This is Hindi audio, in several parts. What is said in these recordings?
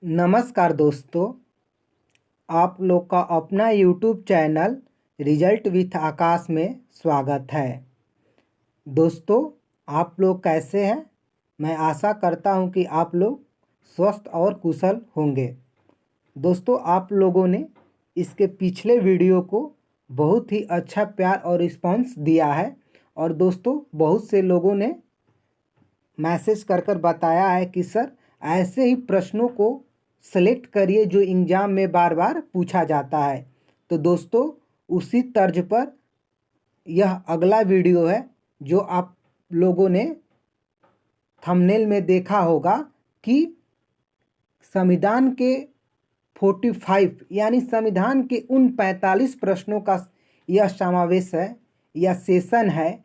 नमस्कार दोस्तों, आप लोग का अपना यूट्यूब चैनल रिजल्ट विथ आकाश में स्वागत है। दोस्तों, आप लोग कैसे हैं? मैं आशा करता हूं कि आप लोग स्वस्थ और कुशल होंगे। दोस्तों, आप लोगों ने इसके पिछले वीडियो को बहुत ही अच्छा प्यार और रिस्पांस दिया है और दोस्तों बहुत से लोगों ने मैसेज कर बताया है कि सर ऐसे ही प्रश्नों को सेलेक्ट करिए जो एग्ज़ाम में बार बार पूछा जाता है। तो दोस्तों उसी तर्ज पर यह अगला वीडियो है जो आप लोगों ने थंबनेल में देखा होगा कि संविधान के 45 यानी संविधान के उन 45 प्रश्नों का यह समावेश है, यह सेशन है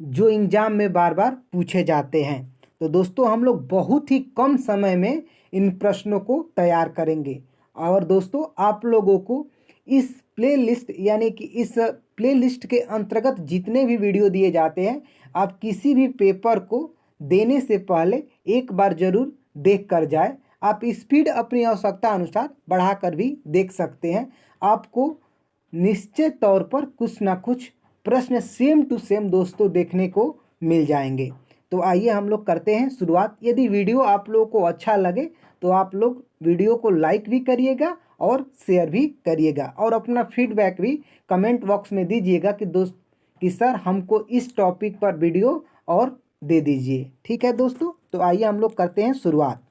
जो एग्ज़ाम में बार बार पूछे जाते हैं। तो दोस्तों हम लोग बहुत ही कम समय में इन प्रश्नों को तैयार करेंगे और दोस्तों आप लोगों को इस प्लेलिस्ट यानी कि इस प्लेलिस्ट के अंतर्गत जितने भी वीडियो दिए जाते हैं, आप किसी भी पेपर को देने से पहले एक बार ज़रूर देख कर जाए। आप स्पीड अपनी आवश्यकता अनुसार बढ़ाकर भी देख सकते हैं। आपको निश्चित तौर पर कुछ ना कुछ प्रश्न सेम टू सेम दोस्तों देखने को मिल जाएंगे। तो आइए हम लोग करते हैं शुरुआत। यदि वीडियो आप लोगों को अच्छा लगे तो आप लोग वीडियो को लाइक भी करिएगा और शेयर भी करिएगा और अपना फीडबैक भी कमेंट बॉक्स में दीजिएगा कि सर हमको इस टॉपिक पर वीडियो और दे दीजिए। ठीक है दोस्तों, तो आइए हम लोग करते हैं शुरुआत।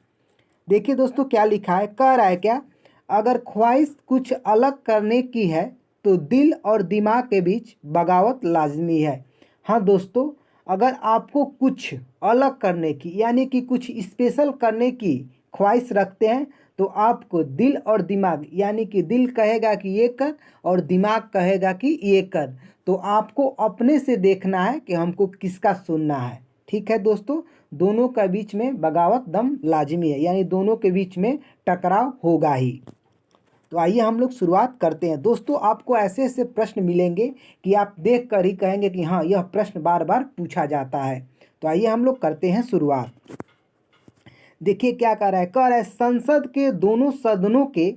देखिए दोस्तों क्या लिखा है, कह रहा है क्या, अगर ख्वाहिश कुछ अलग करने की है तो दिल और दिमाग के बीच बगावत लाजमी है। हाँ दोस्तों, अगर आपको कुछ अलग करने की यानी कि कुछ स्पेशल करने की ख्वाहिश रखते हैं तो आपको दिल और दिमाग यानी कि दिल कहेगा कि ये कर और दिमाग कहेगा कि ये कर, तो आपको अपने से देखना है कि हमको किसका सुनना है। ठीक है दोस्तों, दोनों के बीच में बगावत दम लाजमी है, यानी दोनों के बीच में टकराव होगा ही। तो आइए हम लोग शुरुआत करते हैं। दोस्तों आपको ऐसे ऐसे प्रश्न मिलेंगे कि आप देख कर ही कहेंगे कि हाँ यह प्रश्न बार बार पूछा जाता है। तो आइए हम लोग करते हैं शुरुआत। देखिए क्या कह रहा है, संसद के दोनों सदनों के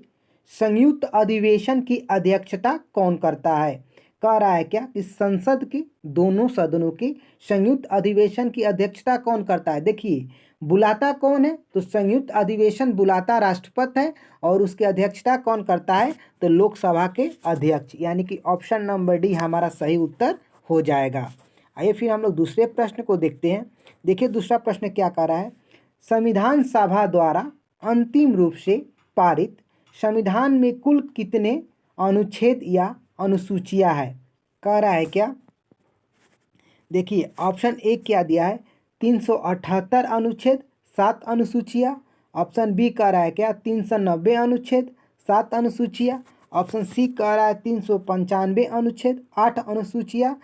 संयुक्त अधिवेशन की अध्यक्षता कौन करता है। कह रहा है क्या कि संसद के दोनों सदनों के संयुक्त अधिवेशन की अध्यक्षता कौन करता है। देखिए बुलाता कौन है, तो संयुक्त अधिवेशन बुलाता राष्ट्रपति है और उसकी अध्यक्षता कौन करता है, तो लोकसभा के अध्यक्ष, यानी कि ऑप्शन नंबर डी हमारा सही उत्तर हो जाएगा। आइए फिर हम लोग दूसरे प्रश्न को देखते हैं। देखिए दूसरा प्रश्न क्या कर रहा है, संविधान सभा द्वारा अंतिम रूप से पारित संविधान में कुल कितने अनुच्छेद या अनुसूचियां है। कह रहा है क्या, देखिए ऑप्शन ए क्या दिया है, 378 अनुच्छेद 7 अनुसूचियाँ। ऑप्शन बी कह रहा है क्या, 390 अनुच्छेद 7 अनुसूचियाँ। ऑप्शन सी कह रहा है 395 अनुच्छेद 8 अनुसूचियाँ।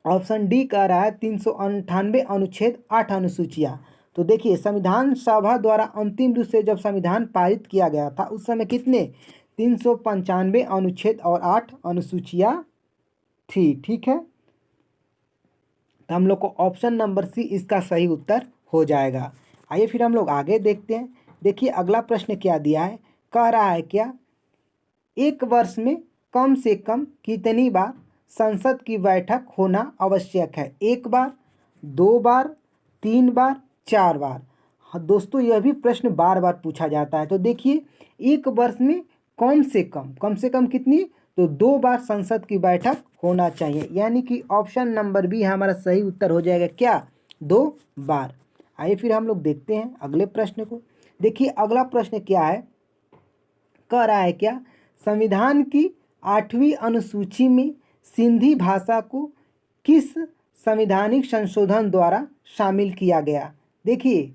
ऑप्शन डी कह रहा है 398 अनुच्छेद 8 अनुसूचियाँ। तो देखिए संविधान सभा द्वारा अंतिम रूप से जब संविधान पारित किया गया था उस समय कितने 395 अनुच्छेद और 8 अनुसूचियाँ थी। ठीक है, तो हम लोग को ऑप्शन नंबर सी इसका सही उत्तर हो जाएगा। आइए फिर हम लोग आगे देखते हैं। देखिए अगला प्रश्न क्या दिया है, कह रहा है क्या, एक वर्ष में कम से कम कितनी बार संसद की बैठक होना आवश्यक है। एक बार, 2 बार, 3 बार, 4 बार। हाँ दोस्तों यह भी प्रश्न बार बार पूछा जाता है। तो देखिए एक वर्ष में कम से कम कितनी, तो 2 बार संसद की बैठक होना चाहिए, यानी कि ऑप्शन नंबर बी हमारा सही उत्तर हो जाएगा क्या, 2 बार। आइए फिर हम लोग देखते हैं अगले प्रश्न को। देखिए अगला प्रश्न क्या है, कह रहा है क्या, संविधान की 8वीं अनुसूची में सिंधी भाषा को किस संवैधानिक संशोधन द्वारा शामिल किया गया। देखिए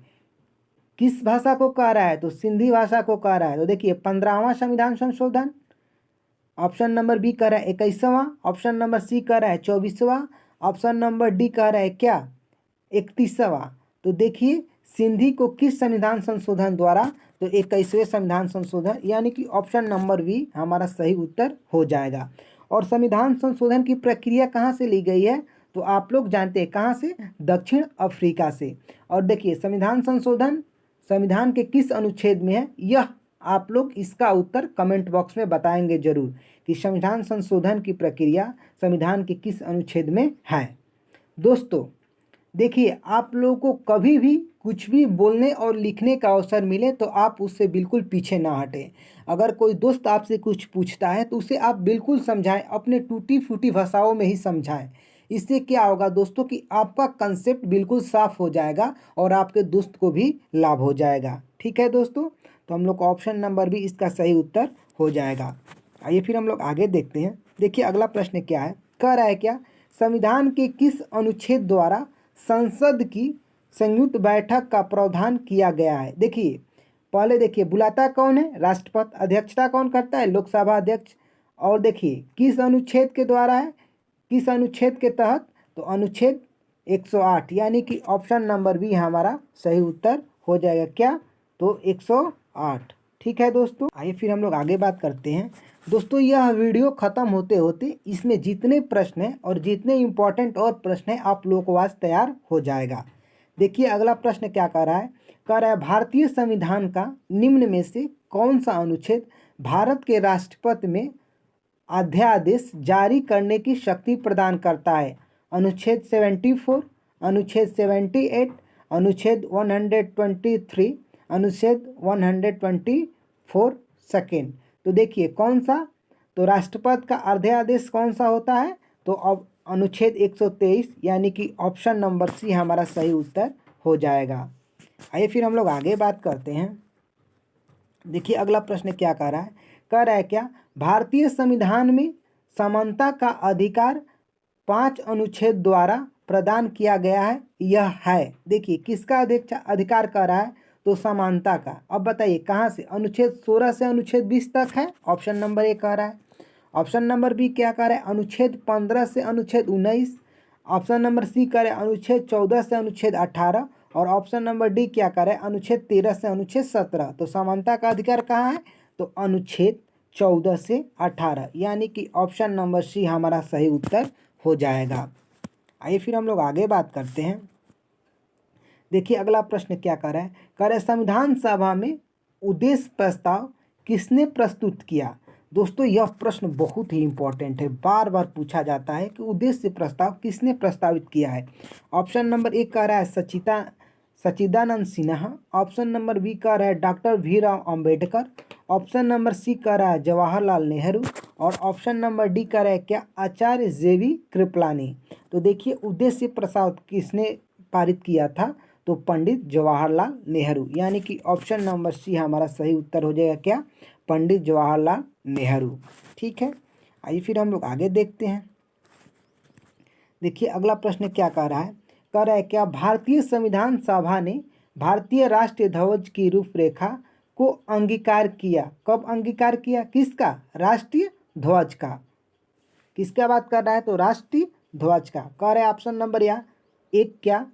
किस भाषा को कह रहा है, तो सिंधी भाषा को कह रहा है। तो देखिए 15वां संविधान संशोधन, ऑप्शन नंबर बी कह रहा है 21वां, ऑप्शन नंबर सी कह रहा है 24वां, ऑप्शन नंबर डी कह रहा है क्या 31वां। तो देखिए सिंधी को किस संविधान संशोधन द्वारा, तो 21वें संविधान संशोधन, यानी कि ऑप्शन नंबर बी हमारा सही उत्तर हो जाएगा। और संविधान संशोधन की प्रक्रिया कहाँ से ली गई है, तो आप लोग जानते हैं कहाँ से, दक्षिण अफ्रीका से। और देखिए संविधान संशोधन संविधान के किस अनुच्छेद में है, यह आप लोग इसका उत्तर कमेंट बॉक्स में बताएंगे जरूर कि संविधान संशोधन की प्रक्रिया संविधान के किस अनुच्छेद में है। दोस्तों देखिए, आप लोगों को कभी भी कुछ भी बोलने और लिखने का अवसर मिले तो आप उससे बिल्कुल पीछे ना हटें। अगर कोई दोस्त आपसे कुछ पूछता है तो उसे आप बिल्कुल समझाएं, अपने टूटी फूटी भाषाओं में ही समझाएं। इससे क्या होगा दोस्तों कि आपका कंसेप्ट बिल्कुल साफ हो जाएगा और आपके दोस्त को भी लाभ हो जाएगा। ठीक है दोस्तों, तो हम लोग का ऑप्शन नंबर भी इसका सही उत्तर हो जाएगा। आइए फिर हम लोग आगे देखते हैं। देखिए अगला प्रश्न क्या है, कह रहा है क्या, संविधान के किस अनुच्छेद द्वारा संसद की संयुक्त बैठक का प्रावधान किया गया है। देखिए पहले देखिए, बुलाता कौन है, राष्ट्रपति, अध्यक्षता कौन करता है, लोकसभा अध्यक्ष। और देखिए किस अनुच्छेद के द्वारा है, किस अनुच्छेद के तहत, तो अनुच्छेद 108, यानी कि ऑप्शन नंबर बी हमारा सही उत्तर हो जाएगा। क्या, तो 108। ठीक है दोस्तों, आइए फिर हम लोग आगे बात करते हैं। दोस्तों यह वीडियो ख़त्म होते होते इसमें जितने प्रश्न हैं और जितने इम्पोर्टेंट और प्रश्न हैं आप लोगों को आज तैयार हो जाएगा। देखिए अगला प्रश्न क्या कह रहा है, कह रहा है भारतीय संविधान का निम्न में से कौन सा अनुच्छेद भारत के राष्ट्रपति में अध्यादेश जारी करने की शक्ति प्रदान करता है। अनुच्छेद 74, अनुच्छेद 78, अनुच्छेद 123, अनुच्छेद 124 सेकेंड। तो देखिए कौन सा, तो राष्ट्रपति का अध्यादेश कौन सा होता है, तो अब अनुच्छेद 123, यानी कि ऑप्शन नंबर सी हमारा सही उत्तर हो जाएगा। आइए फिर हम लोग आगे बात करते हैं। देखिए अगला प्रश्न क्या कह रहा है, कह रहा है क्या, भारतीय संविधान में समानता का अधिकार 5 अनुच्छेद द्वारा प्रदान किया गया है। यह है, देखिए किसका अधिकार कह रहा है, तो समानता का। अब बताइए कहाँ से, अनुच्छेद 16 से अनुच्छेद 20 तक है, ऑप्शन नंबर ए कह रहा है। ऑप्शन नंबर बी क्या कह रहा है, अनुच्छेद 15 से अनुच्छेद 19। ऑप्शन नंबर सी कह रहा है अनुच्छेद 14 से अनुच्छेद 18। और ऑप्शन नंबर डी क्या कह रहा है, अनुच्छेद 13 से अनुच्छेद 17। तो समानता का अधिकार कहाँ है, तो अनुच्छेद 14 से 18, यानी कि ऑप्शन नंबर सी हमारा सही उत्तर हो जाएगा। आइए फिर हम लोग आगे बात करते हैं। देखिए अगला प्रश्न क्या कर रहा है, कह रहा है संविधान सभा में उद्देश्य प्रस्ताव किसने प्रस्तुत किया। दोस्तों यह प्रश्न बहुत ही इम्पोर्टेंट है, बार बार पूछा जाता है कि उद्देश्य प्रस्ताव किसने प्रस्तावित किया है। ऑप्शन नंबर ए कह रहा है Sachchidanand Sinha. Option number B कह रहा है doctor Bhimrao Ambedkar. Option number C कह रहा है जवाहरलाल नेहरू। और ऑप्शन नंबर डी कह रहा है क्या, आचार्य जेवी कृपलानी। तो देखिए उद्देश्य प्रस्ताव किसने पारित किया था, तो पंडित जवाहरलाल नेहरू, यानी कि ऑप्शन नंबर सी हमारा सही उत्तर हो जाएगा। क्या, पंडित जवाहरलाल नेहरू। ठीक है, आइए फिर हम लोग आगे देखते हैं। देखिए अगला प्रश्न क्या कह रहा है, कह रहा है क्या, भारतीय संविधान सभा ने भारतीय राष्ट्रीय ध्वज की रूपरेखा को अंगीकार किया। कब अंगीकार किया, किसका, राष्ट्रीय ध्वज का। किसका बात कर रहा है, तो राष्ट्रीय ध्वज का। कह रहा है ऑप्शन नंबर या एक क्या,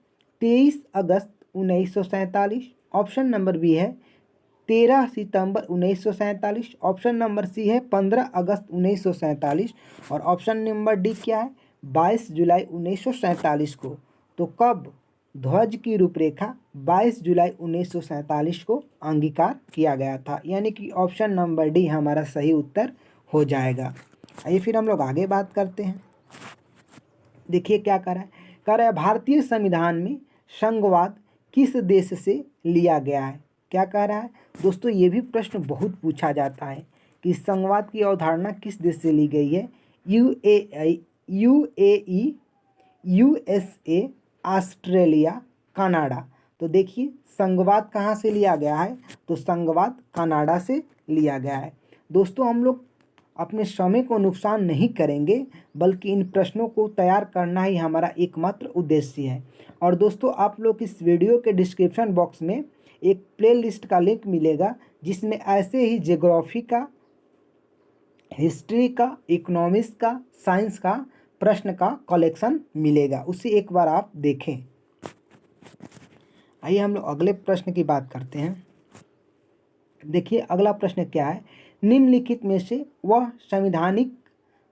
23 अगस्त 1947। ऑप्शन नंबर बी है 13 सितंबर 1947। ऑप्शन नंबर सी है 15 अगस्त 1947। और ऑप्शन नंबर डी क्या है, 22 जुलाई 1947 को। तो कब ध्वज की रूपरेखा 22 जुलाई 1947 को अंगीकार किया गया था, यानी कि ऑप्शन नंबर डी हमारा सही उत्तर हो जाएगा। आइए फिर हम लोग आगे बात करते हैं। देखिए क्या कर रहा है, कह रहा है भारतीय संविधान में संघवाद किस देश से लिया गया है। क्या कह रहा है दोस्तों, ये भी प्रश्न बहुत पूछा जाता है कि संघवाद की अवधारणा किस देश से ली गई है। UAE, USA, Australia, Canada. तो देखिए संघवाद कहाँ से लिया गया है, तो संघवाद कनाडा से लिया गया है। दोस्तों हम लोग अपने समय को नुकसान नहीं करेंगे, बल्कि इन प्रश्नों को तैयार करना ही हमारा एकमात्र उद्देश्य है। और दोस्तों आप लोग इस वीडियो के डिस्क्रिप्शन बॉक्स में एक प्लेलिस्ट का लिंक मिलेगा, जिसमें ऐसे ही ज्योग्राफी का, हिस्ट्री का, इकोनॉमिक्स का, साइंस का प्रश्न का कलेक्शन मिलेगा, उसे एक बार आप देखें। आइए हम लोग अगले प्रश्न की बात करते हैं। देखिए अगला प्रश्न क्या है, निम्नलिखित में से वह संवैधानिक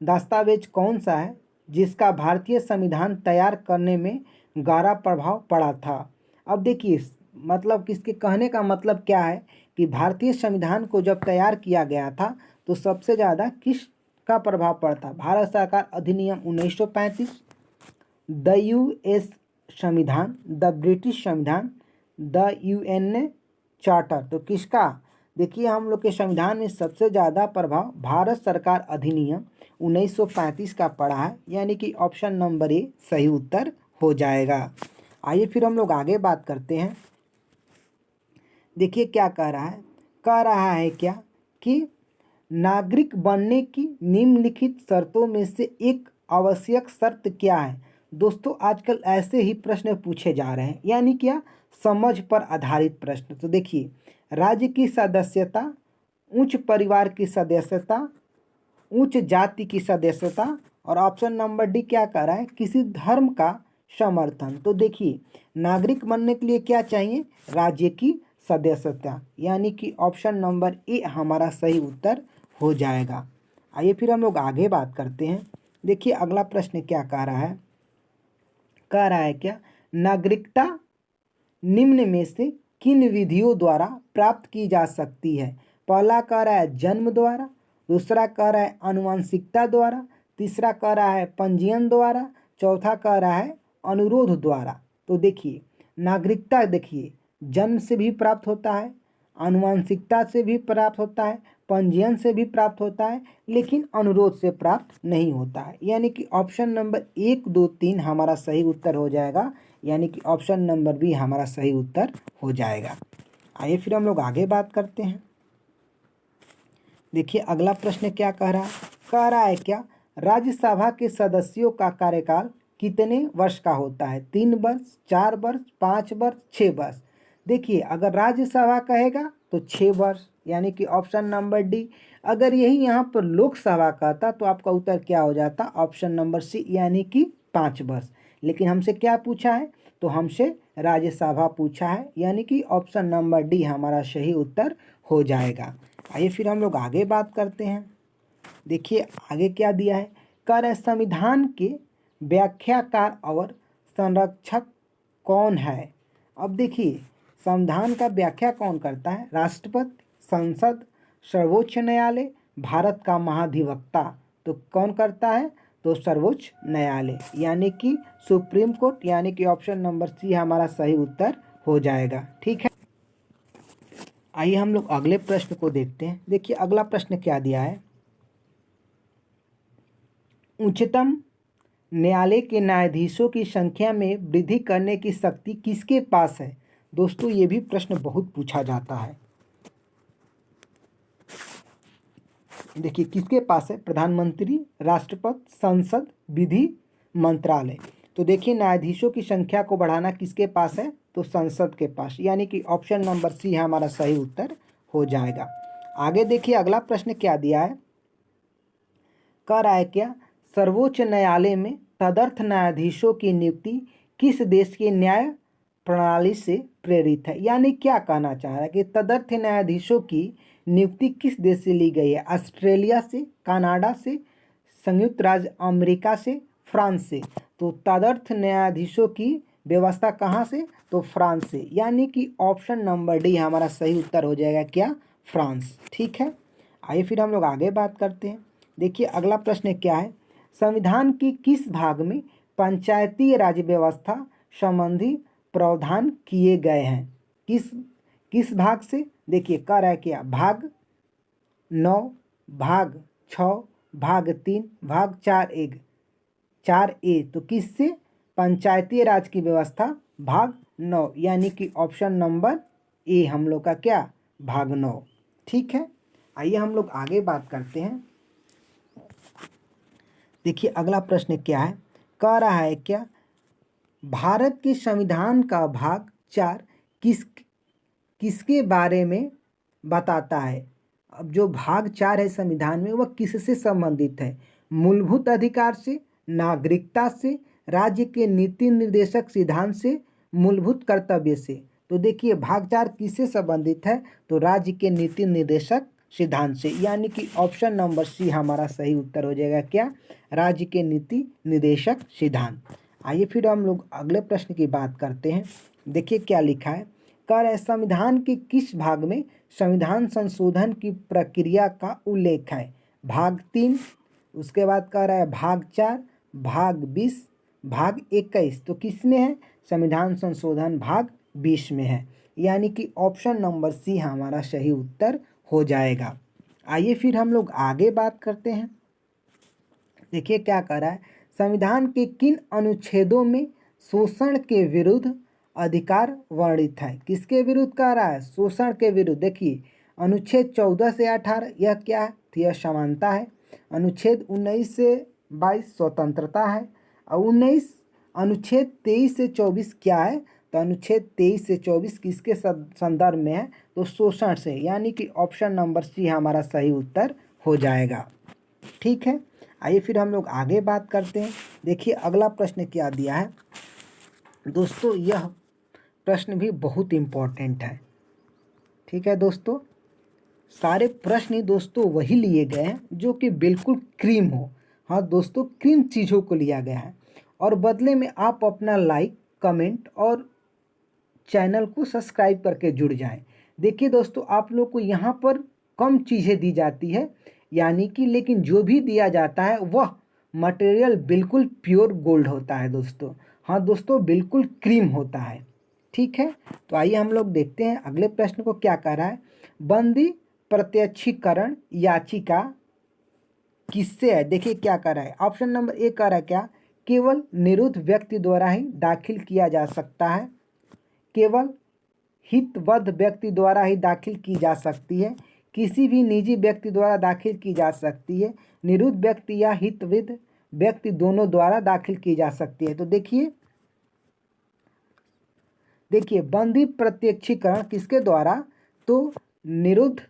दस्तावेज कौन सा है जिसका भारतीय संविधान तैयार करने में गहरा प्रभाव पड़ा था। अब देखिए मतलब किसके कहने का मतलब क्या है कि भारतीय संविधान को जब तैयार किया गया था तो सबसे ज़्यादा किसका प्रभाव पड़ता? भारत सरकार अधिनियम 1935, द यूएस संविधान, द ब्रिटिश संविधान, द यूएनए चार्टर। तो किसका? देखिए हम लोग के संविधान में सबसे ज़्यादा प्रभाव भारत सरकार अधिनियम 1935 का पड़ा है, यानी कि ऑप्शन नंबर ए सही उत्तर हो जाएगा। आइए फिर हम लोग आगे बात करते हैं। देखिए क्या कह रहा है क्या कि नागरिक बनने की निम्नलिखित शर्तों में से एक आवश्यक शर्त क्या है? दोस्तों आजकल ऐसे ही प्रश्न पूछे जा रहे हैं, यानी क्या? समझ पर आधारित प्रश्न। तो देखिए, राज्य की सदस्यता, उच्च परिवार की सदस्यता, उच्च जाति की सदस्यता, और ऑप्शन नंबर डी क्या कह रहा है? किसी धर्म का समर्थन। तो देखिए, नागरिक बनने के लिए क्या चाहिए? राज्य की सदस्यता, यानी कि ऑप्शन नंबर ए हमारा सही उत्तर हो जाएगा। आइए फिर हम लोग आगे बात करते हैं। देखिए अगला प्रश्न क्या कह रहा है? कह रहा है क्या? नागरिकता निम्न में से किन विधियों द्वारा प्राप्त की जा सकती है? पहला कह रहा है जन्म द्वारा, दूसरा कह रहा है आनुवंशिकता द्वारा, तीसरा कह रहा है पंजीयन द्वारा, चौथा कह रहा है अनुरोध द्वारा। तो देखिए, नागरिकता देखिए जन्म से भी प्राप्त होता है, आनुवंशिकता से भी प्राप्त होता है, पंजीयन से भी प्राप्त होता है, लेकिन अनुरोध से प्राप्त नहीं होता है, यानी कि ऑप्शन नंबर 1, 2, 3 हमारा सही उत्तर हो जाएगा, यानी कि ऑप्शन नंबर बी हमारा सही उत्तर हो जाएगा। आइए फिर हम लोग आगे बात करते हैं। देखिए अगला प्रश्न क्या कह रहा है क्या? राज्यसभा के सदस्यों का कार्यकाल कितने वर्ष का होता है? 3 वर्ष, 4 वर्ष, 5 वर्ष, 6 वर्ष। देखिए अगर राज्यसभा कहेगा तो 6 वर्ष, यानी कि ऑप्शन नंबर डी। अगर यही यहाँ पर लोकसभा कहता तो आपका उत्तर क्या हो जाता? ऑप्शन नंबर सी, यानी कि 5 वर्ष। लेकिन हमसे क्या पूछा है? तो हमसे राज्यसभा पूछा है, यानी कि ऑप्शन नंबर डी हमारा सही उत्तर हो जाएगा। आइए फिर हम लोग आगे बात करते हैं। देखिए आगे क्या दिया है? कह रहे संविधान के व्याख्याकार और संरक्षक कौन है? अब देखिए, संविधान का व्याख्या कौन करता है? राष्ट्रपति, संसद, सर्वोच्च न्यायालय, भारत का महाधिवक्ता। तो कौन करता है? तो सर्वोच्च न्यायालय, यानी कि सुप्रीम कोर्ट, यानी कि ऑप्शन नंबर सी हमारा सही उत्तर हो जाएगा। ठीक है, आइए हम लोग अगले प्रश्न को देखते हैं। देखिए अगला प्रश्न क्या दिया है? उच्चतम न्यायालय के न्यायाधीशों की संख्या में वृद्धि करने की शक्ति किसके पास है? दोस्तों ये भी प्रश्न बहुत पूछा जाता है। देखिए किसके पास है? प्रधानमंत्री, राष्ट्रपति, संसद, विधि मंत्रालय। तो देखिए न्यायाधीशों की संख्या को बढ़ाना किसके पास है? तो संसद के पास, यानी कि ऑप्शन नंबर सी हमारा सही उत्तर हो जाएगा। आगे देखिए अगला प्रश्न क्या दिया है? कह रहा है क्या? सर्वोच्च न्यायालय में तदर्थ न्यायाधीशों की नियुक्ति किस देश की न्याय प्रणाली से प्रेरित है? यानी क्या कहना चाह रहा है कि तदर्थ न्यायाधीशों की नियुक्ति किस देश से ली गई है? ऑस्ट्रेलिया से, कनाडा से, संयुक्त राज्य अमेरिका से, फ्रांस से। तो तदर्थ न्यायाधीशों की व्यवस्था कहाँ से? तो फ्रांस से, यानी कि ऑप्शन नंबर डी हमारा सही उत्तर हो जाएगा क्या? फ्रांस। ठीक है, आइए फिर हम लोग आगे बात करते हैं। देखिए अगला प्रश्न क्या है? संविधान की किस भाग में पंचायती राज व्यवस्था संबंधी प्रावधान किए गए हैं? किस भाग से? देखिए कह रहा है क्या? भाग 9, भाग 6, भाग 3, भाग 4A। तो किससे? पंचायती राज की व्यवस्था भाग 9, यानी कि ऑप्शन नंबर ए हम लोग का क्या? भाग 9। ठीक है, आइए हम लोग आगे बात करते हैं। देखिए अगला प्रश्न क्या है? कह रहा है क्या? भारत के संविधान का भाग 4 किसके बारे में बताता है? अब जो भाग 4 है संविधान में वह किससे संबंधित है? मूलभूत अधिकार से, नागरिकता से, राज्य के नीति निर्देशक सिद्धांत से, मूलभूत कर्तव्य से। तो देखिए भाग 4 किससे संबंधित है? तो राज्य के नीति निर्देशक सिद्धांत से, यानी कि ऑप्शन नंबर सी हमारा सही उत्तर हो जाएगा क्या? राज्य के नीति निर्देशक सिद्धांत। आइए फिर हम लोग अगले प्रश्न की बात करते हैं। देखिए क्या लिखा है? कह रहा है संविधान के किस भाग में संविधान संशोधन की प्रक्रिया का उल्लेख है? भाग 3, उसके बाद कह रहा है भाग 4, भाग 20, भाग 21। तो किस में है? संविधान संशोधन भाग 20 में है, यानी कि ऑप्शन नंबर सी हमारा सही उत्तर हो जाएगा। आइए फिर हम लोग आगे बात करते हैं। देखिए क्या कह रहा है, संविधान के किन अनुच्छेदों में शोषण के विरुद्ध अधिकार वर्णित है? किसके विरुद्ध कह रहा है? शोषण के विरुद्ध। देखिए अनुच्छेद 14 से 18 यह क्या है? तो यह समानता है। अनुच्छेद 19 से 22 स्वतंत्रता है। और अनुच्छेद 23 से 24 क्या है? तो अनुच्छेद 23 से 24 किसके संदर्भ में है? तो शोषण से, यानी कि ऑप्शन नंबर सी हमारा सही उत्तर हो जाएगा। ठीक है, आइए फिर हम लोग आगे बात करते हैं। देखिए अगला प्रश्न क्या दिया है दोस्तों, यह प्रश्न भी बहुत इम्पोर्टेंट है। ठीक है दोस्तों, सारे प्रश्न दोस्तों वही लिए गए हैं जो कि बिल्कुल क्रीम हो। हाँ दोस्तों, क्रीम चीज़ों को लिया गया है और बदले में आप अपना लाइक, कमेंट और चैनल को सब्सक्राइब करके जुड़ जाएं। देखिए दोस्तों, आप लोग को यहाँ पर कम चीज़ें दी जाती है, यानी कि लेकिन जो भी दिया जाता है वह मटेरियल बिल्कुल प्योर गोल्ड होता है दोस्तों। हाँ दोस्तों, बिल्कुल क्रीम होता है। ठीक है, तो आइए हम लोग देखते हैं अगले प्रश्न को क्या कह रहा है। बंदी प्रत्यक्षीकरण याचिका किससे है? देखिए क्या कह रहा है, ऑप्शन नंबर ए कह रहा है क्या? केवल निरुद्ध व्यक्ति द्वारा ही दाखिल किया जा सकता है, केवल हितबद्ध व्यक्ति द्वारा ही दाखिल की जा सकती है, किसी भी निजी व्यक्ति द्वारा दाखिल की जा सकती है, निरुद्ध व्यक्ति या हितविद व्यक्ति दोनों द्वारा दाखिल की जा सकती है। तो देखिए बंदी प्रत्यक्षीकरण किसके द्वारा? तो निरुद्ध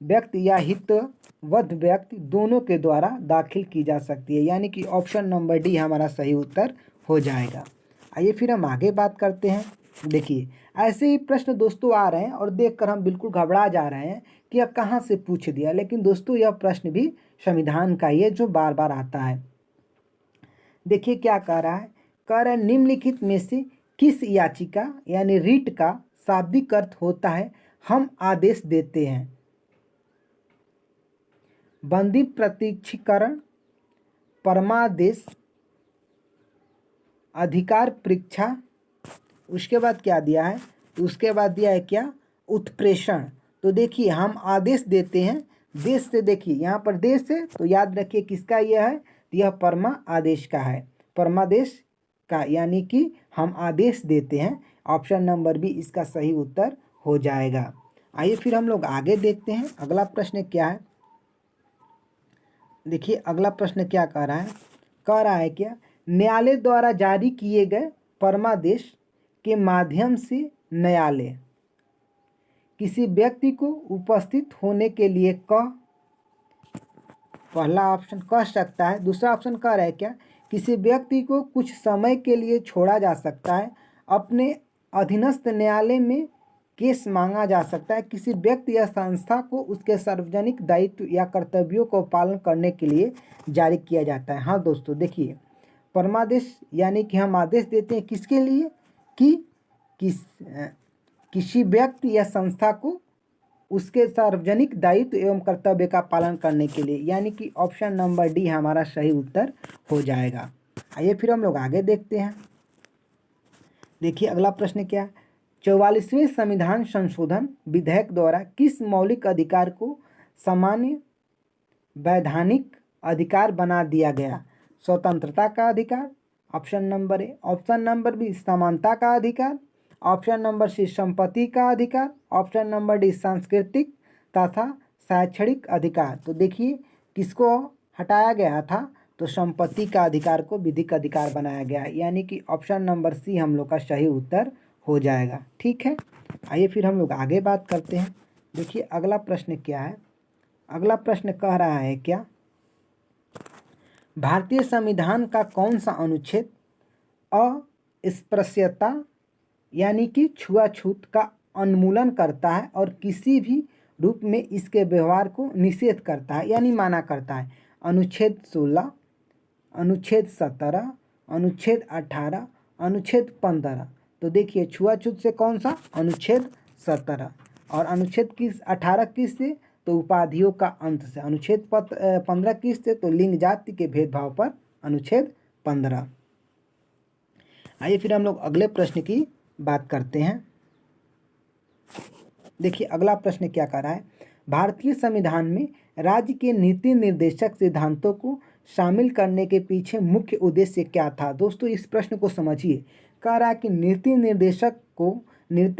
व्यक्ति या हितबद्ध व्यक्ति दोनों के द्वारा दाखिल की जा सकती है, यानी कि ऑप्शन नंबर डी हमारा सही उत्तर हो जाएगा। आइए फिर हम आगे बात करते हैं। देखिए ऐसे ही प्रश्न दोस्तों आ रहे हैं और देखकर हम बिल्कुल घबरा जा रहे हैं कि यह कहाँ से पूछ दिया, लेकिन दोस्तों यह प्रश्न भी संविधान का ही है जो बार बार आता है। देखिए क्या कह रहा है, कह रहा है निम्नलिखित में से किस याचिका यानी रिट का शाब्दिक अर्थ होता है हम आदेश देते हैं? बंदी प्रत्यक्षीकरण, परमादेश, अधिकार परीक्षा, उसके बाद क्या दिया है? तो उसके बाद दिया है क्या? उत्प्रेषण। तो देखिए हम आदेश देते हैं, देश से, देखिए यहाँ पर देश है तो याद रखिए किसका यह है? तो यह परमा आदेश का है, परमादेश का, यानी कि हम आदेश देते हैं। ऑप्शन नंबर बी इसका सही उत्तर हो जाएगा। आइए फिर हम लोग आगे देखते हैं अगला प्रश्न क्या है। देखिए अगला प्रश्न क्या कह रहा है, कह रहा है क्या? न्यायालय द्वारा जारी किए गए परमादेश के माध्यम से न्यायालय किसी व्यक्ति को उपस्थित होने के लिए पहला ऑप्शन कह सकता है। दूसरा ऑप्शन कह रहा है क्या? किसी व्यक्ति को कुछ समय के लिए छोड़ा जा सकता है, अपने अधीनस्थ न्यायालय में केस मांगा जा सकता है, किसी व्यक्ति या संस्था को उसके सार्वजनिक दायित्व या कर्तव्यों को पालन करने के लिए जारी किया जाता है। हाँ दोस्तों, देखिए परमादेश यानी कि हम आदेश देते हैं किसके लिए? कि किसी व्यक्ति या संस्था को उसके सार्वजनिक दायित्व एवं कर्तव्य का पालन करने के लिए, यानी कि ऑप्शन नंबर डी हमारा सही उत्तर हो जाएगा। आइए फिर हम लोग आगे देखते हैं। देखिए अगला प्रश्न क्या है, 44वें संविधान संशोधन विधेयक द्वारा किस मौलिक अधिकार को सामान्य वैधानिक अधिकार बना दिया गया? स्वतंत्रता का अधिकार, option number A, option number B समानता का अधिकार, ऑप्शन नंबर सी संपत्ति का अधिकार, ऑप्शन नंबर डी सांस्कृतिक तथा शैक्षणिक अधिकार। तो देखिए किसको हटाया गया था? तो संपत्ति का अधिकार को विधिक अधिकार बनाया गया, यानी कि ऑप्शन नंबर सी हम लोग का सही उत्तर हो जाएगा। ठीक है, आइए फिर हम लोग आगे बात करते हैं। देखिए अगला प्रश्न क्या है, अगला प्रश्न कह रहा है क्या? भारतीय संविधान का कौन सा अनुच्छेद अस्पृश्यता यानी कि छुआछूत का उन्मूलन करता है और किसी भी रूप में इसके व्यवहार को निषेध करता है यानी माना करता है? अनुच्छेद 16, अनुच्छेद 17, अनुच्छेद 18, अनुच्छेद 15। तो देखिए छुआछूत से कौन सा? अनुच्छेद 17 और अनुच्छेद किस 18 किस से, तो उपाधियों का अंत से। अनुच्छेद 15 किस से, तो लिंग जाति के भेदभाव पर अनुच्छेद 15। आइए फिर हम लोग अगले प्रश्न की बात करते हैं। देखिए अगला प्रश्न क्या कर रहा है, भारतीय संविधान में राज्य के नीति निर्देशक सिद्धांतों को शामिल करने के पीछे मुख्य उद्देश्य क्या था। दोस्तों इस प्रश्न को समझिए। कह रहा है कि नीति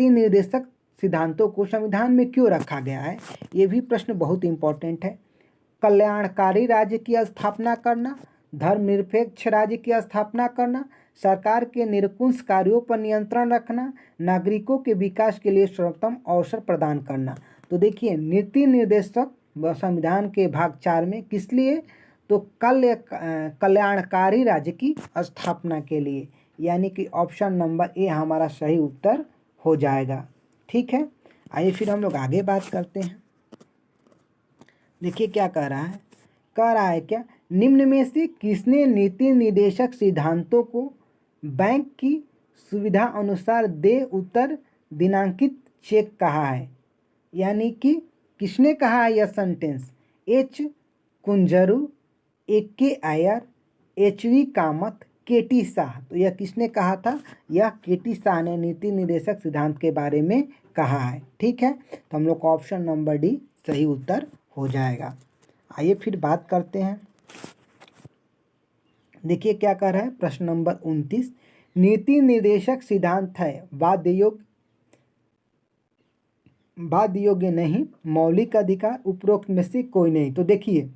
निर्देशक सिद्धांतों को संविधान में क्यों रखा गया है। ये भी प्रश्न बहुत इंपॉर्टेंट है। कल्याणकारी राज्य की स्थापना करना, धर्मनिरपेक्ष राज्य की स्थापना करना, सरकार के निरंकुश कार्यों पर नियंत्रण रखना, नागरिकों के विकास के लिए सर्वोत्तम अवसर प्रदान करना। तो देखिए नीति निर्देशक संविधान के भाग 4 में किस लिए, तो कल्याणकारी राज्य की स्थापना के लिए, यानी कि ऑप्शन नंबर ए हमारा सही उत्तर हो जाएगा। ठीक है, आइए फिर हम लोग आगे बात करते हैं। देखिए क्या कह रहा है क्या, निम्न में से किसने नीति निर्देशक सिद्धांतों को बैंक की सुविधा अनुसार दे उत्तर दिनांकित चेक कहा है। यानी कि किसने कहा है यह sentence, H Kunzru, AK Iyer, HV Kamat, KT Shah. तो यह किसने कहा था, यह KT शाह ने नीति निर्देशक सिद्धांत के बारे में कहा है। ठीक है, तो हम लोग का ऑप्शन नंबर डी सही उत्तर हो जाएगा। आइए फिर बात करते हैं। देखिए क्या कह रहा है, प्रश्न नंबर 29, नीति निर्देशक सिद्धांत है वाद योग्य नहीं, मौलिक अधिकार उपरोक्त में से कोई नहीं। तो देखिए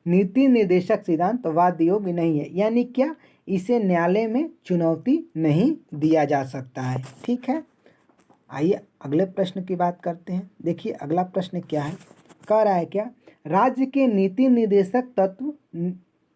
नीति निर्देशक सिद्धांत वाद योग्य नहीं है, यानी क्या, इसे न्यायालय में चुनौती नहीं दिया जा सकता है। ठीक है, आइए अगले प्रश्न की बात करते हैं। देखिए अगला प्रश्न क्या है, कह रहा है क्या, राज्य के नीति निर्देशक तत्व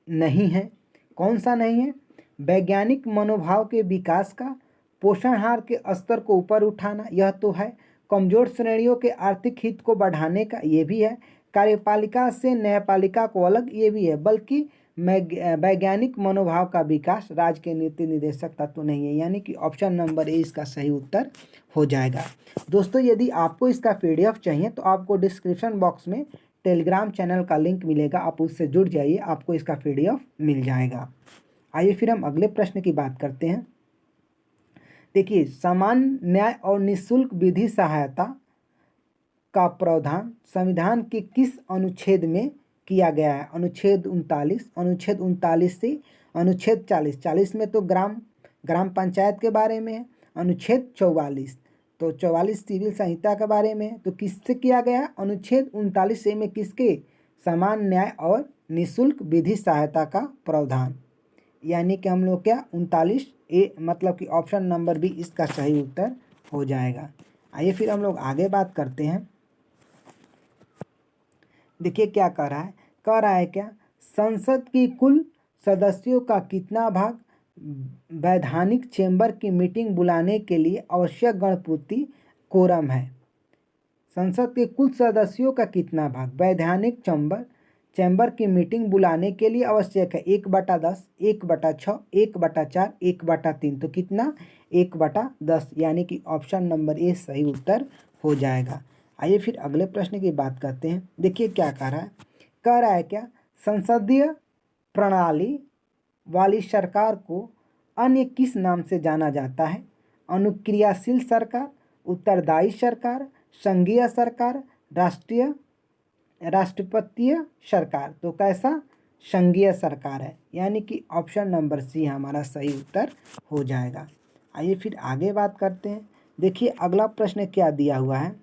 नहीं है। कौन सा नहीं है, वैज्ञानिक मनोभाव के विकास का, पोषणाहार के स्तर को ऊपर उठाना, यह तो है। कमजोर श्रेणियों के आर्थिक हित को बढ़ाने का, ये भी है। कार्यपालिका से न्यायपालिका को अलग, ये भी है। बल्कि वैज्ञानिक मनोभाव का विकास राज्य के नीति निर्देशक तत्व नहीं है, यानी कि ऑप्शन नंबर ए इसका सही उत्तर हो जाएगा। दोस्तों यदि आपको इसका PDF चाहिए तो आपको डिस्क्रिप्शन बॉक्स में टेलीग्राम चैनल का लिंक मिलेगा, आप उससे जुड़ जाइए, आपको इसका PDF मिल जाएगा। आइए फिर हम अगले प्रश्न की बात करते हैं। देखिए समान न्याय और निःशुल्क विधि सहायता का प्रावधान संविधान के किस अनुच्छेद में किया गया है। अनुच्छेद 39 से अनुच्छेद 40 में तो ग्राम पंचायत के बारे में है। अनुच्छेद 44 तो 44 सिविल संहिता के बारे में, तो किससे किया गया, अनुच्छेद 39 में किसके, समान न्याय और निःशुल्क विधि सहायता का प्रावधान, यानी कि हम लोग क्या 39A मतलब कि ऑप्शन नंबर बी इसका सही उत्तर हो जाएगा। आइए फिर हम लोग आगे बात करते हैं। देखिए क्या कह रहा है क्या, संसद की कुल सदस्यों का कितना भाग वैधानिक चेंबर की मीटिंग बुलाने के लिए आवश्यक गणपूर्ति कोरम है। संसद के कुल सदस्यों का कितना भाग वैधानिक चैम्बर की मीटिंग बुलाने के लिए आवश्यक है, 1/10, 1/6, 1/4, 1/3। तो कितना, 1/10, यानी कि ऑप्शन नंबर ए सही उत्तर हो जाएगा। आइए फिर अगले प्रश्न की बात करते हैं। देखिए क्या कह रहा है क्या, संसदीय प्रणाली वाली सरकार को अन्य किस नाम से जाना जाता है। अनुक्रियाशील सरकार, उत्तरदायी सरकार, संघीय सरकार, राष्ट्रपतीय सरकार। तो कैसा, संघीय सरकार है, यानी कि ऑप्शन नंबर सी हमारा सही उत्तर हो जाएगा। आइए फिर आगे बात करते हैं। देखिए अगला प्रश्न क्या दिया हुआ है,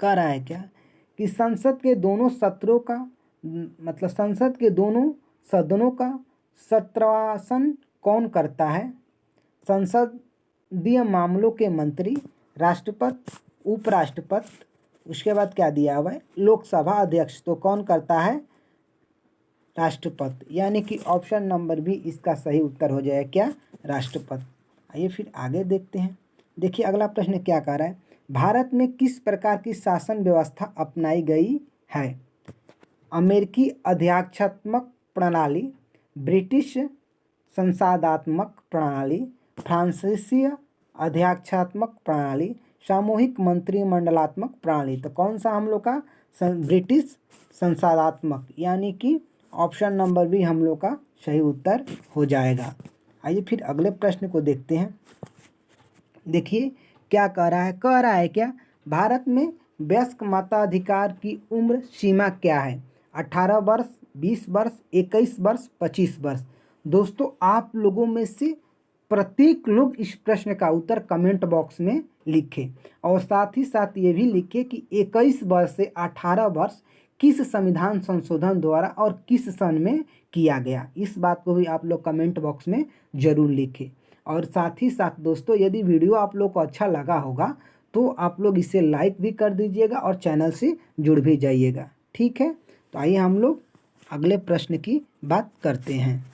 कह रहा है क्या कि संसद के दोनों सत्रों का मतलब संसद के दोनों सदनों का सत्रवासन कौन करता है। संसदीय मामलों के मंत्री, राष्ट्रपति, उपराष्ट्रपति, उसके बाद क्या दिया हुआ है, लोकसभा अध्यक्ष। तो कौन करता है, राष्ट्रपति, यानी कि ऑप्शन नंबर बी इसका सही उत्तर हो जाएगा, क्या, राष्ट्रपति। आइए फिर आगे देखते हैं। देखिए अगला प्रश्न क्या कह रहा है, भारत में किस प्रकार की शासन व्यवस्था अपनाई गई है। अमेरिकी अध्यक्षात्मक प्रणाली, ब्रिटिश संसदात्मक प्रणाली, फ्रांसीसी अध्यक्षात्मक प्रणाली, सामूहिक मंत्रिमंडलात्मक प्रणाली। तो कौन सा हम लोग का ब्रिटिश संसदात्मक, यानी कि ऑप्शन नंबर बी हम लोग का सही उत्तर हो जाएगा। आइए फिर अगले प्रश्न को देखते हैं। देखिए क्या कह रहा है क्या, भारत में वयस्क मताधिकार की उम्र सीमा क्या है? 18 वर्ष, 20 वर्ष, 21 वर्ष, 25 वर्ष। दोस्तों आप लोगों में से प्रत्येक लोग इस प्रश्न का उत्तर कमेंट बॉक्स में लिखें और साथ ही साथ ये भी लिखें कि 21 वर्ष से 18 वर्ष किस संविधान संशोधन द्वारा और किस सन में किया गया। इस बात को भी आप लोग कमेंट बॉक्स में ज़रूर लिखें। और साथ ही साथ दोस्तों यदि वीडियो आप लोग को अच्छा लगा होगा तो आप लोग इसे लाइक भी कर दीजिएगा और चैनल से जुड़ भी जाइएगा। ठीक है, तो आइए हम लोग अगले प्रश्न की बात करते हैं।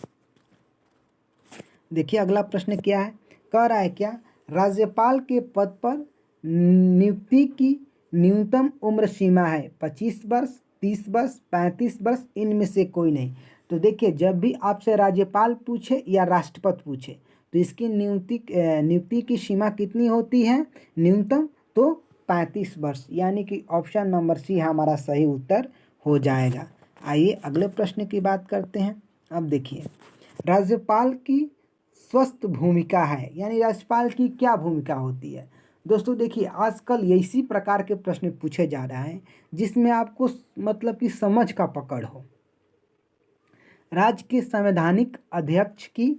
देखिए अगला प्रश्न क्या है, कह रहा है क्या, राज्यपाल के पद पर नियुक्ति की न्यूनतम उम्र सीमा है 25 वर्ष, 30 वर्ष, 35 वर्ष, इनमें से कोई नहीं। तो देखिए जब भी आपसे राज्यपाल पूछे या राष्ट्रपति पूछे तो इसकी नियुक्ति की सीमा कितनी होती है? न्यूनतम तो 35 वर्ष, यानी कि ऑप्शन नंबर सी हमारा सही उत्तर हो जाएगा। आइए अगले प्रश्न की बात करते हैं। अब देखिए राज्यपाल की स्वस्थ भूमिका है, यानी राज्यपाल की क्या भूमिका होती है? दोस्तों देखिए आजकल इसी प्रकार के प्रश्न पूछे जा रहे हैं जिसमें आपको मतलब कि समझ का पकड़ हो। राज्य के संवैधानिक अध्यक्ष की,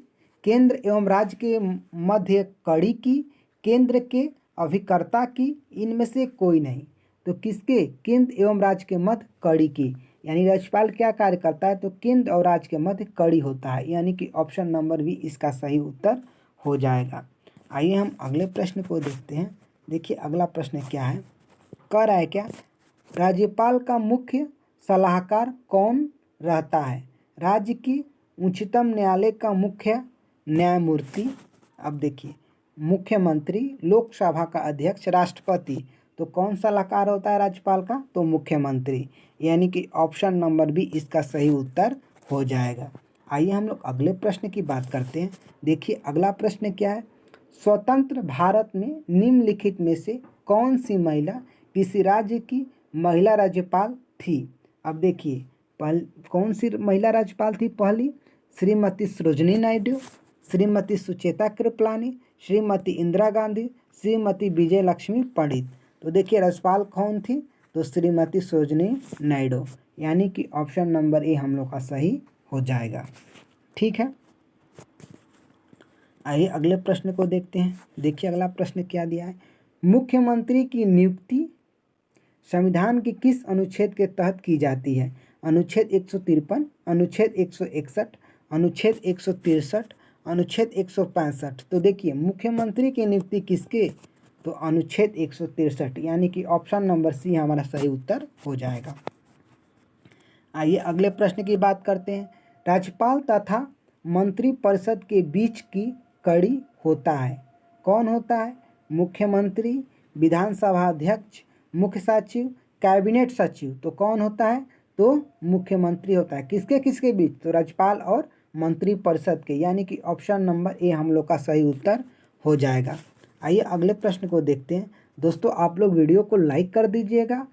केंद्र एवं राज्य के मध्य कड़ी की, केंद्र के अभिकर्ता की, इनमें से कोई नहीं। तो किसके? केंद्र एवं राज्य के मध्य कड़ी की, यानी राज्यपाल क्या कार्य करता है? तो केंद्र और राज्य के मध्य कड़ी होता है, यानी कि ऑप्शन नंबर बी इसका सही उत्तर हो जाएगा। आइए हम अगले प्रश्न को देखते हैं। देखिए अगला प्रश्न क्या है, कह रहा है क्या, राज्यपाल का मुख्य सलाहकार कौन रहता है? राज्य की उच्चतम न्यायालय का मुख्य न्यायमूर्ति, अब देखिए मुख्यमंत्री, लोकसभा का अध्यक्ष, राष्ट्रपति। तो कौन सलाहकार होता है राज्यपाल का? तो मुख्यमंत्री, यानी कि ऑप्शन नंबर बी इसका सही उत्तर हो जाएगा। आइए हम लोग अगले प्रश्न की बात करते हैं। देखिए अगला प्रश्न क्या है, स्वतंत्र भारत में निम्नलिखित में से कौन सी महिला किसी राज्य की महिला राज्यपाल थी? अब देखिए कौन सी महिला राज्यपाल थी? पहली श्रीमती सरोजिनी नायडू, श्रीमती सुचेता कृपलानी, श्रीमती इंदिरा गांधी, श्रीमती विजय लक्ष्मी पंडित। तो देखिए राज्यपाल कौन थी? तो श्रीमती सरोजिनी नायडू, यानी कि ऑप्शन नंबर ए हम लोग का सही हो जाएगा। ठीक है, आइए अगले प्रश्न को देखते हैं। देखिए अगला प्रश्न क्या दिया है, मुख्यमंत्री की नियुक्ति संविधान के किस अनुच्छेद के तहत की जाती है? अनुच्छेद 153, अनुच्छेद 161, अनुच्छेद 163, अनुच्छेद 165। तो देखिए मुख्यमंत्री की नियुक्ति किसके? तो अनुच्छेद 163, यानी कि ऑप्शन नंबर सी हमारा सही उत्तर हो जाएगा। आइए अगले प्रश्न की बात करते हैं। राज्यपाल तथा मंत्रिपरिषद के बीच की कड़ी होता है, कौन होता है? मुख्यमंत्री, विधानसभा अध्यक्ष, मुख्य सचिव, कैबिनेट सचिव। तो कौन होता है? तो मुख्यमंत्री होता है। किसके किसके बीच? तो राज्यपाल और मंत्रिपरिषद के, यानी कि ऑप्शन नंबर ए हम लोग का सही उत्तर हो जाएगा। आइए अगले प्रश्न को देखते हैं। दोस्तों आप लोग वीडियो को लाइक कर दीजिएगा,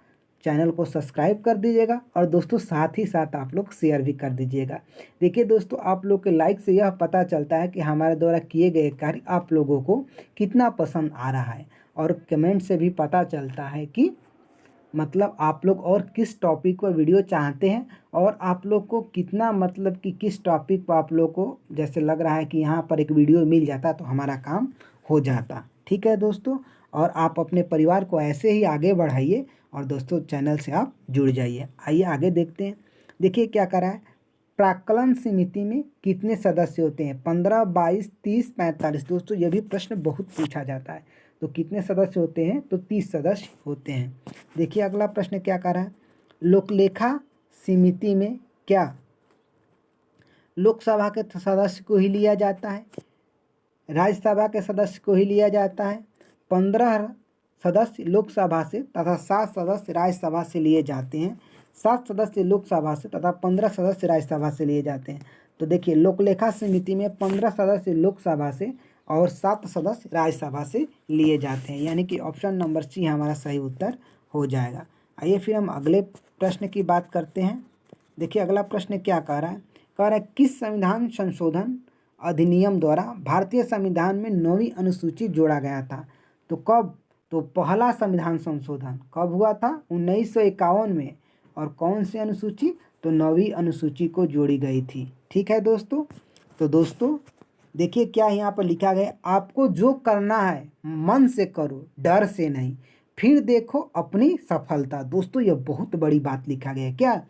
चैनल को सब्सक्राइब कर दीजिएगा और दोस्तों साथ ही साथ आप लोग शेयर भी कर दीजिएगा। देखिए दोस्तों आप लोग के लाइक से यह पता चलता है कि हमारे द्वारा किए गए कार्य आप लोगों को कितना पसंद आ रहा है, और कमेंट से भी पता चलता है कि मतलब आप लोग और किस टॉपिक पर वीडियो चाहते हैं, और आप लोग को कितना मतलब कि किस टॉपिक पर आप लोग को जैसे लग रहा है कि यहाँ पर एक वीडियो मिल जाता तो हमारा काम हो जाता। ठीक है दोस्तों, और आप अपने परिवार को ऐसे ही आगे बढ़ाइए और दोस्तों चैनल से आप जुड़ जाइए। आइए आगे देखते हैं। देखिए क्या कर रहा है, प्राक्कलन समिति में कितने सदस्य होते हैं? 15, 22, 30, 45। दोस्तों ये भी प्रश्न बहुत पूछा जाता है। तो कितने सदस्य होते हैं? तो 30 सदस्य होते हैं। देखिए अगला प्रश्न क्या कर रहा है, लोकलेखा समिति में क्या लोकसभा के सदस्य को ही लिया जाता है, राज्यसभा के सदस्य को ही लिया जाता है? 15 सदस्य लोकसभा से तथा 7 सदस्य राज्यसभा से लिए जाते हैं। 7 सदस्य लोकसभा से तथा 15 सदस्य राज्यसभा से लिए जाते हैं। तो देखिए लोकलेखा समिति में 15 सदस्य लोकसभा से और 7 सदस्य राज्यसभा से लिए जाते हैं, यानी कि ऑप्शन नंबर सी हमारा सही उत्तर हो जाएगा। आइए फिर हम अगले प्रश्न की बात करते हैं। देखिए अगला प्रश्न क्या कह रहा है, किस संविधान संशोधन अधिनियम द्वारा भारतीय संविधान में 9वीं अनुसूची जोड़ा गया था। तो कब, तो पहला संविधान संशोधन कब हुआ था, 1951 में। और कौन सी अनुसूची, तो 9वीं अनुसूची को जोड़ी गई थी। ठीक है दोस्तों। तो दोस्तों देखिए क्या यहाँ पर लिखा गया, आपको जो करना है मन से करो, डर से नहीं, फिर देखो अपनी सफलता। दोस्तों ये बहुत बड़ी बात लिखा गया है। क्या,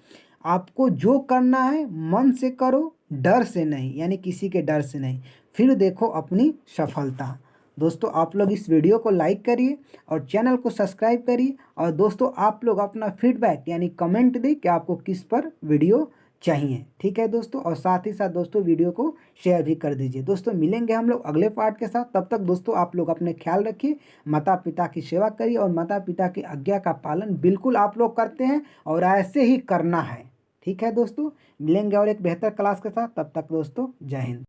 आपको जो करना है मन से करो, डर से नहीं, यानी किसी के डर से नहीं, फिर देखो अपनी सफलता। दोस्तों आप लोग इस वीडियो को लाइक करिए और चैनल को सब्सक्राइब करिए। और दोस्तों आप लोग अपना फीडबैक यानी कमेंट दें कि आपको किस पर वीडियो चाहिए। ठीक है दोस्तों, और साथ ही साथ दोस्तों वीडियो को शेयर भी कर दीजिए। दोस्तों मिलेंगे हम लोग अगले पार्ट के साथ, तब तक दोस्तों आप लोग अपने ख्याल रखिए, माता पिता की सेवा करिए और माता पिता की आज्ञा का पालन बिल्कुल आप लोग करते हैं और ऐसे ही करना है। ठीक है दोस्तों, मिलेंगे और एक बेहतर क्लास के साथ, तब तक दोस्तों जय हिंद।